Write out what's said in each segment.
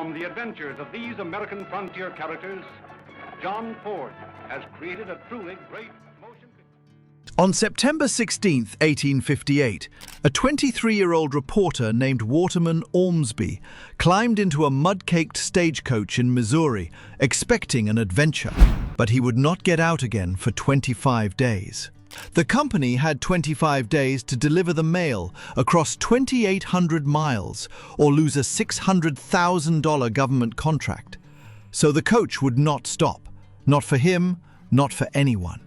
From the adventures of these American frontier characters, John Ford has created a truly great motion picture. On September 16, 1858, a 23-year-old reporter named Waterman Ormsby climbed into a mud-caked stagecoach in Missouri, expecting an adventure. But he would not get out again for 25 days. The company had 25 days to deliver the mail across 2,800 miles or lose a $600,000 government contract. So the coach would not stop. Not for him, not for anyone.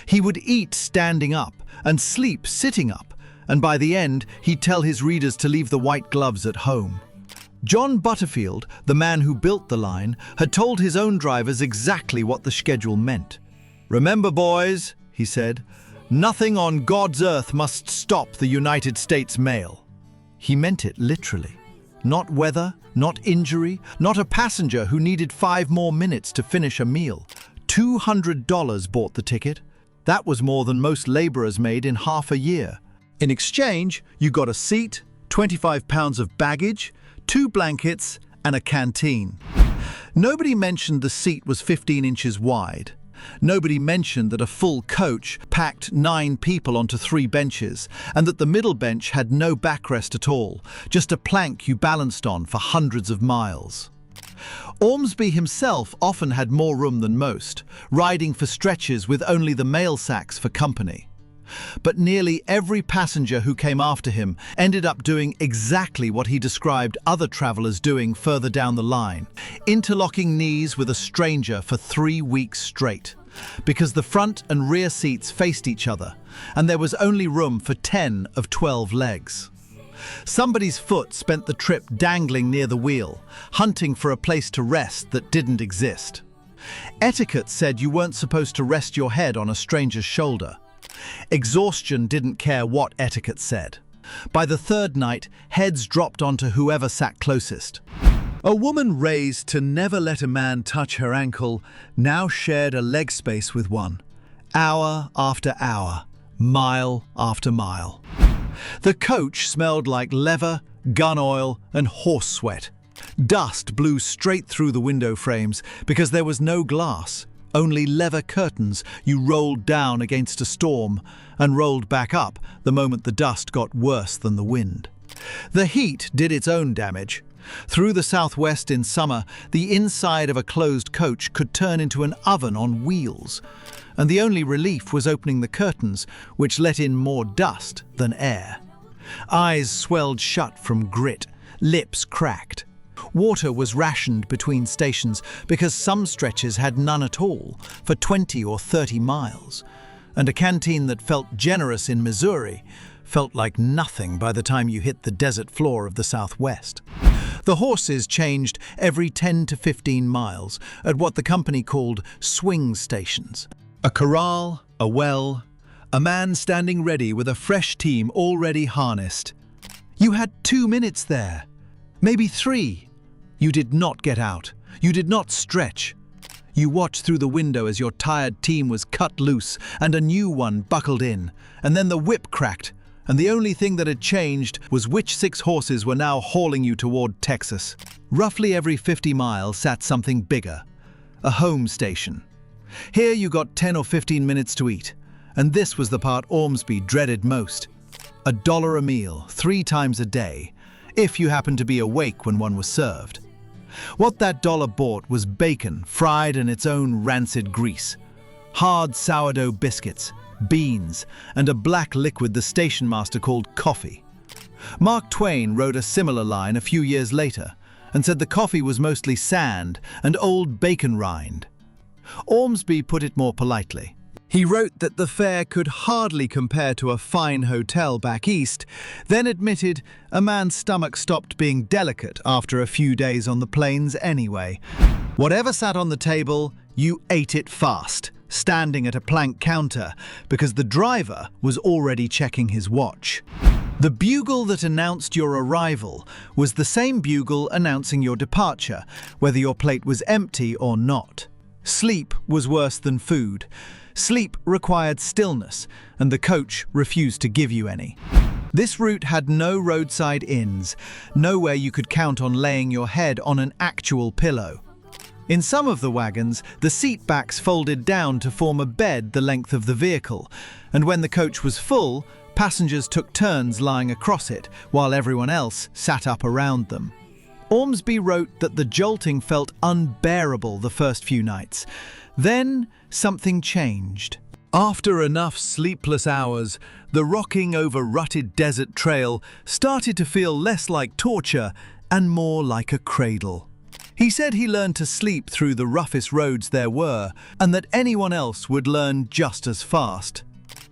He would eat standing up and sleep sitting up, and by the end, he'd tell his readers to leave the white gloves at home. John Butterfield, the man who built the line, had told his own drivers exactly what the schedule meant. "Remember, boys," he said, "nothing on God's earth must stop the United States mail." He meant it literally. Not weather, not injury, not a passenger who needed 5 more minutes to finish a meal. $200 bought the ticket. That was more than most laborers made in half a year. In exchange, you got a seat, 25 pounds of baggage, 2 blankets, and a canteen. Nobody mentioned the seat was 15 inches wide. Nobody mentioned that a full coach packed 9 people onto 3 benches, and that the middle bench had no backrest at all, just a plank you balanced on for hundreds of miles. Ormsby himself often had more room than most, riding for stretches with only the mail sacks for company. But nearly every passenger who came after him ended up doing exactly what he described other travelers doing further down the line, interlocking knees with a stranger for 3 weeks straight, because the front and rear seats faced each other, and there was only room for 10 of 12 legs. Somebody's foot spent the trip dangling near the wheel, hunting for a place to rest that didn't exist. Etiquette said you weren't supposed to rest your head on a stranger's shoulder. Exhaustion didn't care what etiquette said. By the 3rd night, heads dropped onto whoever sat closest. A woman raised to never let a man touch her ankle now shared a leg space with one. Hour after hour, mile after mile. The coach smelled like leather, gun oil, and horse sweat. Dust blew straight through the window frames because there was no glass. Only leather curtains you rolled down against a storm and rolled back up the moment the dust got worse than the wind. The heat did its own damage. Through the southwest in summer, the inside of a closed coach could turn into an oven on wheels, and the only relief was opening the curtains, which let in more dust than air. Eyes swelled shut from grit, lips cracked. Water was rationed between stations because some stretches had none at all for 20 or 30 miles, and a canteen that felt generous in Missouri felt like nothing by the time you hit the desert floor of the Southwest. The horses changed every 10 to 15 miles at what the company called swing stations. A corral, a well, a man standing ready with a fresh team already harnessed. You had 2 minutes there, maybe 3. You did not get out. You did not stretch. You watched through the window as your tired team was cut loose and a new one buckled in, and then the whip cracked, and the only thing that had changed was which 6 horses were now hauling you toward Texas. Roughly every 50 miles sat something bigger, a home station. Here you got 10 or 15 minutes to eat, and this was the part Ormsby dreaded most. $1 a meal, 3 times a day, if you happened to be awake when one was served. What that dollar bought was bacon fried in its own rancid grease, hard sourdough biscuits, beans, and a black liquid the station master called coffee. Mark Twain wrote a similar line a few years later and said the coffee was mostly sand and old bacon rind. Ormsby put it more politely. He wrote that the fare could hardly compare to a fine hotel back east, then admitted a man's stomach stopped being delicate after a few days on the plains anyway. Whatever sat on the table, you ate it fast, standing at a plank counter, because the driver was already checking his watch. The bugle that announced your arrival was the same bugle announcing your departure, whether your plate was empty or not. Sleep was worse than food. Sleep required stillness, and the coach refused to give you any. This route had no roadside inns, nowhere you could count on laying your head on an actual pillow. In some of the wagons, the seat backs folded down to form a bed the length of the vehicle, and when the coach was full, passengers took turns lying across it, while everyone else sat up around them. Ormsby wrote that the jolting felt unbearable the first few nights. Then something changed. After enough sleepless hours, the rocking over rutted desert trail started to feel less like torture and more like a cradle. He said he learned to sleep through the roughest roads there were, and that anyone else would learn just as fast.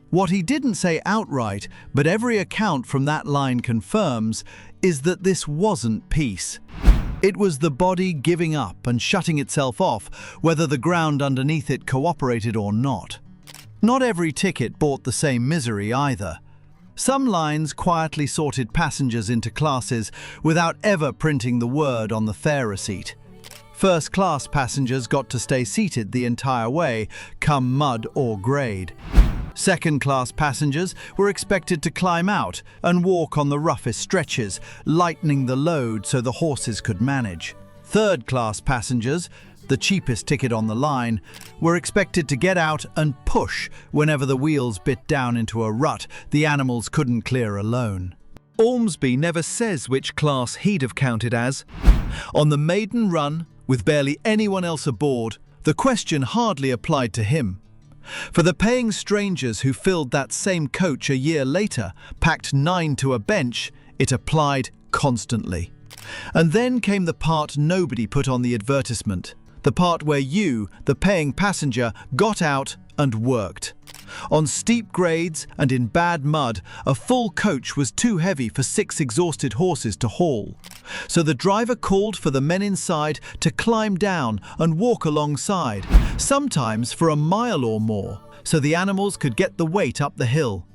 What he didn't say outright, but every account from that line confirms, is that this wasn't peace. It was the body giving up and shutting itself off, whether the ground underneath it cooperated or not. Not every ticket brought the same misery either. Some lines quietly sorted passengers into classes without ever printing the word on the fare receipt. First-class passengers got to stay seated the entire way, come mud or grade. Second-class passengers were expected to climb out and walk on the roughest stretches, lightening the load so the horses could manage. Third-class passengers, the cheapest ticket on the line, were expected to get out and push whenever the wheels bit down into a rut the animals couldn't clear alone. Ormsby never says which class he'd have counted as. On the maiden run, with barely anyone else aboard, the question hardly applied to him. For the paying strangers who filled that same coach a year later, packed 9 to a bench, it applied constantly. And then came the part nobody put on the advertisement. The part where you, the paying passenger, got out and worked. On steep grades and in bad mud, a full coach was too heavy for 6 exhausted horses to haul. So the driver called for the men inside to climb down and walk alongside, sometimes for a mile or more, so the animals could get the weight up the hill.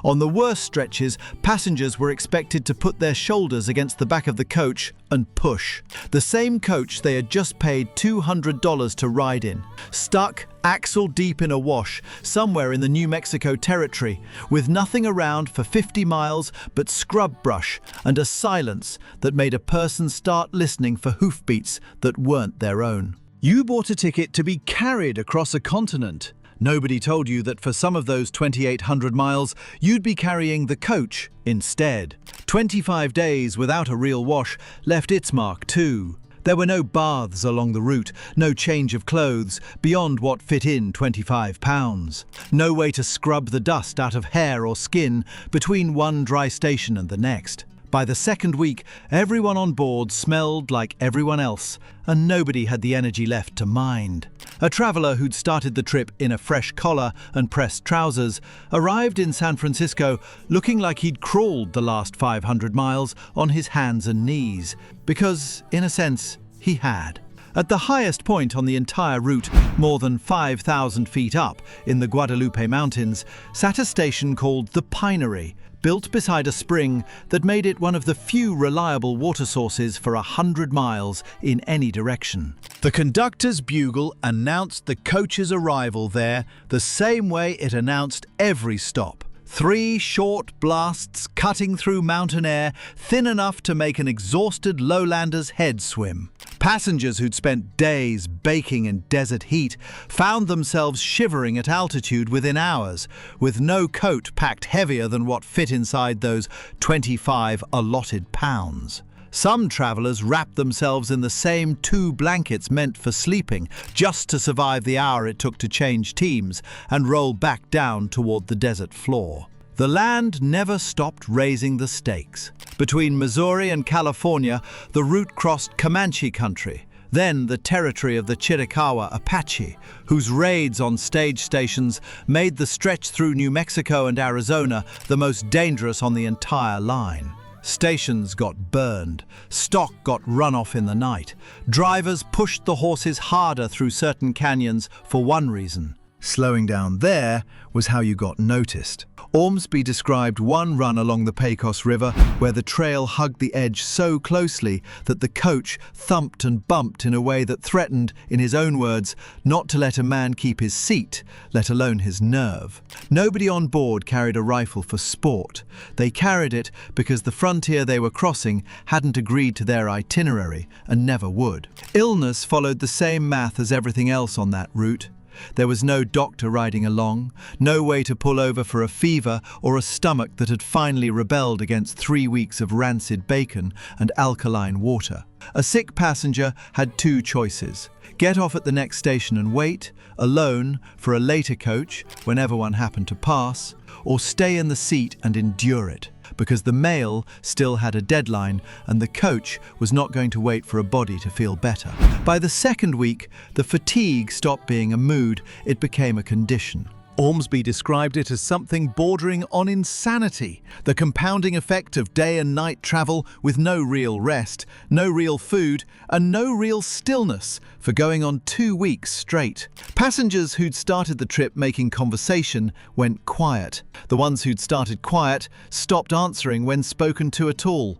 On the worst stretches, passengers were expected to put their shoulders against the back of the coach and push. The same coach they had just paid $200 to ride in, stuck axle deep in a wash somewhere in the New Mexico territory, with nothing around for 50 miles but scrub brush and a silence that made a person start listening for hoofbeats that weren't their own. You bought a ticket to be carried across a continent. Nobody told you that for some of those 2,800 miles, you'd be carrying the coach instead. 25 days without a real wash left its mark too. There were no baths along the route, no change of clothes beyond what fit in 25 pounds. No way to scrub the dust out of hair or skin between one dry station and the next. By the second week, everyone on board smelled like everyone else, and nobody had the energy left to mind. A traveller who'd started the trip in a fresh collar and pressed trousers arrived in San Francisco looking like he'd crawled the last 500 miles on his hands and knees, because, in a sense, he had. At the highest point on the entire route, more than 5,000 feet up in the Guadalupe Mountains, sat a station called the Pinery, built beside a spring that made it one of the few reliable water sources for 100 miles in any direction. The conductor's bugle announced the coach's arrival there the same way it announced every stop. 3 short blasts cutting through mountain air, thin enough to make an exhausted lowlander's head swim. Passengers who'd spent days baking in desert heat found themselves shivering at altitude within hours, with no coat packed heavier than what fit inside those 25 allotted pounds. Some travellers wrapped themselves in the same 2 blankets meant for sleeping, just to survive the hour it took to change teams and roll back down toward the desert floor. The land never stopped raising the stakes. Between Missouri and California, the route crossed Comanche country, then the territory of the Chiricahua Apache, whose raids on stage stations made the stretch through New Mexico and Arizona the most dangerous on the entire line. Stations got burned, stock got run off in the night. Drivers pushed the horses harder through certain canyons for one reason: Slowing down there was how you got noticed. Ormsby described one run along the Pecos River where the trail hugged the edge so closely that the coach thumped and bumped in a way that threatened, in his own words, not to let a man keep his seat, let alone his nerve. Nobody on board carried a rifle for sport. They carried it because the frontier they were crossing hadn't agreed to their itinerary and never would. Illness followed the same math as everything else on that route. There was no doctor riding along, no way to pull over for a fever or a stomach that had finally rebelled against 3 weeks of rancid bacon and alkaline water. A sick passenger had two choices: get off at the next station and wait, alone, for a later coach, whenever one happened to pass, or stay in the seat and endure it, because the mail still had a deadline and the coach was not going to wait for a body to feel better. By the second week, the fatigue stopped being a mood, it became a condition. Ormsby described it as something bordering on insanity, the compounding effect of day and night travel with no real rest, no real food, and no real stillness for going on 2 weeks straight. Passengers who'd started the trip making conversation went quiet. The ones who'd started quiet stopped answering when spoken to at all.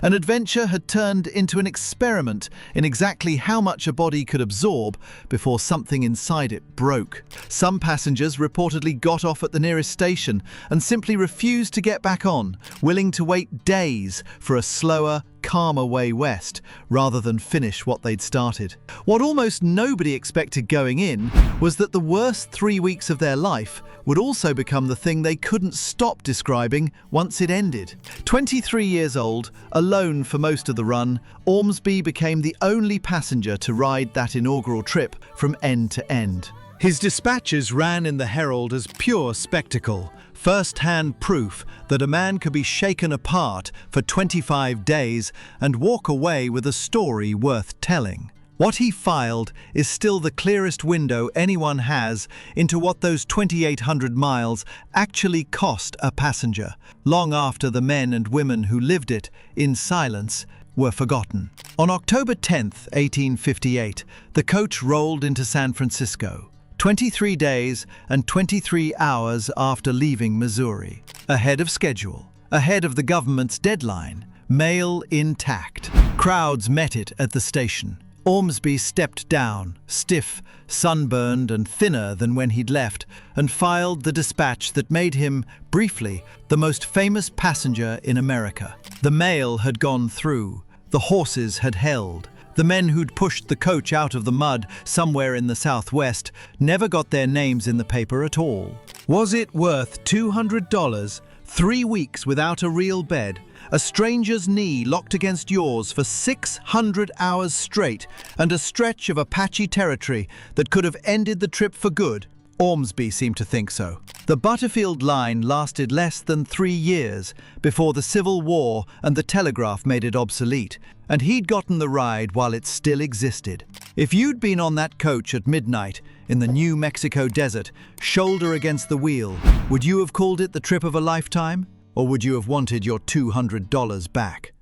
An adventure had turned into an experiment in exactly how much a body could absorb before something inside it broke. Some passengers reportedly got off at the nearest station and simply refused to get back on, willing to wait days for a slower, calmer way west, rather than finish what they'd started. What almost nobody expected going in was that the worst 3 weeks of their life would also become the thing they couldn't stop describing once it ended. 23 years old, alone for most of the run, Ormsby became the only passenger to ride that inaugural trip from end to end. His dispatches ran in the Herald as pure spectacle, first-hand proof that a man could be shaken apart for 25 days and walk away with a story worth telling. What he filed is still the clearest window anyone has into what those 2,800 miles actually cost a passenger, long after the men and women who lived it, in silence, were forgotten. On October 10th, 1858, the coach rolled into San Francisco, 23 days and 23 hours after leaving Missouri. Ahead of schedule, ahead of the government's deadline, mail intact. Crowds met it at the station. Ormsby stepped down, stiff, sunburned and thinner than when he'd left, and filed the dispatch that made him, briefly, the most famous passenger in America. The mail had gone through. The horses had held. The men who'd pushed the coach out of the mud somewhere in the southwest never got their names in the paper at all. Was it worth $200, 3 weeks without a real bed, a stranger's knee locked against yours for 600 hours straight, and a stretch of Apache territory that could have ended the trip for good? Ormsby seemed to think so. The Butterfield line lasted less than 3 years before the Civil War and the telegraph made it obsolete, and he'd gotten the ride while it still existed. If you'd been on that coach at midnight in the New Mexico desert, shoulder against the wheel, would you have called it the trip of a lifetime? Or would you have wanted your $200 back?